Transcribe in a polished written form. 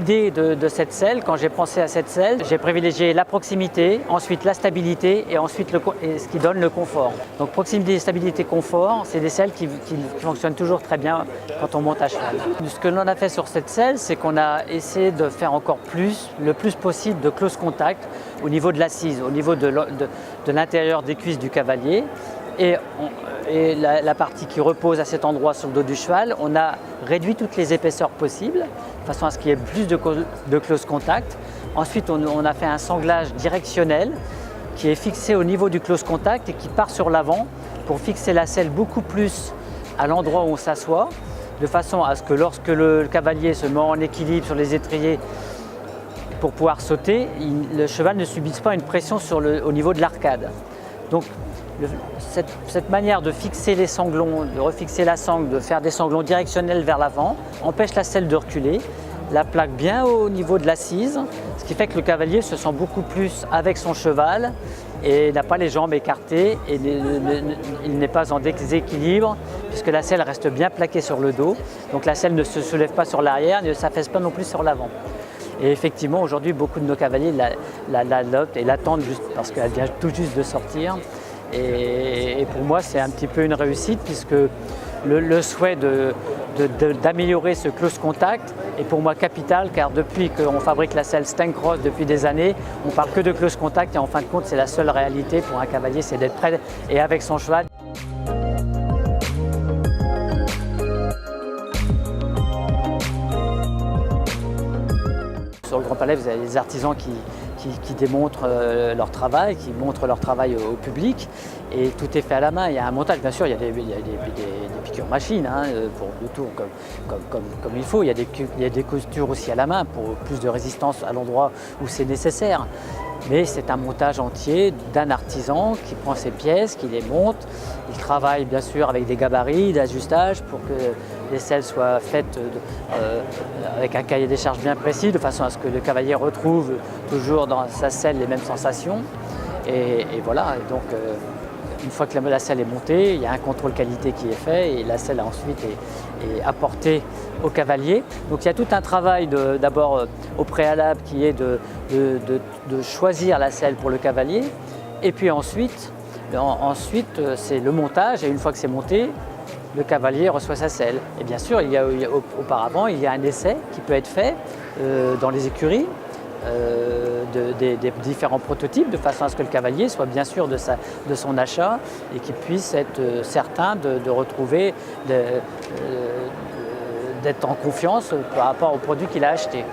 l'idée de cette selle, quand j'ai pensé à cette selle, j'ai privilégié la proximité, ensuite la stabilité et ensuite ce qui donne le confort. Donc proximité, stabilité, confort, c'est des selles qui fonctionnent toujours très bien quand on monte à cheval. Ce que l'on a fait sur cette selle, c'est qu'on a essayé de faire encore plus, le plus possible de close contact au niveau de l'assise, au niveau de l'intérieur des cuisses du cavalier. Et la partie qui repose à cet endroit sur le dos du cheval, on a réduit toutes les épaisseurs possibles, de façon à ce qu'il y ait plus de close contact. Ensuite, on a fait un sanglage directionnel qui est fixé au niveau du close contact et qui part sur l'avant pour fixer la selle beaucoup plus à l'endroit où on s'assoit, de façon à ce que lorsque le cavalier se met en équilibre sur les étriers pour pouvoir sauter, le cheval ne subisse pas une pression au niveau de l'arcade. Donc, cette manière de fixer les sanglons, de refixer la sangle, de faire des sanglons directionnels vers l'avant, empêche la selle de reculer, la plaque bien au niveau de l'assise, ce qui fait que le cavalier se sent beaucoup plus avec son cheval et n'a pas les jambes écartées et il n'est pas en déséquilibre puisque la selle reste bien plaquée sur le dos. Donc la selle ne se soulève pas sur l'arrière, ne s'affaisse pas non plus sur l'avant. Et effectivement, aujourd'hui, beaucoup de nos cavaliers l'adoptent et l'attendent juste parce qu'elle vient tout juste de sortir. Et pour moi, c'est un petit peu une réussite puisque le souhait d'améliorer ce close contact est pour moi capital car depuis qu'on fabrique la selle Stenkross depuis des années, on parle que de close contact et en fin de compte, c'est la seule réalité pour un cavalier, c'est d'être prêt et avec son cheval. Sur le Grand Palais, vous avez des artisans qui démontrent leur travail, qui montrent leur travail au public et tout est fait à la main. Il y a un montage, bien sûr, il y a des piqûres machines pour le tour comme il faut. Il y a des costures aussi à la main pour plus de résistance à l'endroit où c'est nécessaire. Mais c'est un montage entier d'un artisan qui prend ses pièces, qui les monte. Il travaille bien sûr avec des gabarits, d'ajustage pour que les selles soient faites avec un cahier des charges bien précis, de façon à ce que le cavalier retrouve toujours dans sa selle les mêmes sensations. Et voilà, et donc une fois que la selle est montée, il y a un contrôle qualité qui est fait et la selle ensuite est apportée au cavalier. Donc il y a tout un travail d'abord au préalable qui est de choisir la selle pour le cavalier. Et puis ensuite c'est le montage et une fois que c'est monté, le cavalier reçoit sa selle. Et bien sûr, auparavant, il y a un essai qui peut être fait dans les écuries. Des différents prototypes de façon à ce que le cavalier soit bien sûr de son achat et qu'il puisse être certain de retrouver, d'être en confiance par rapport au produit qu'il a acheté.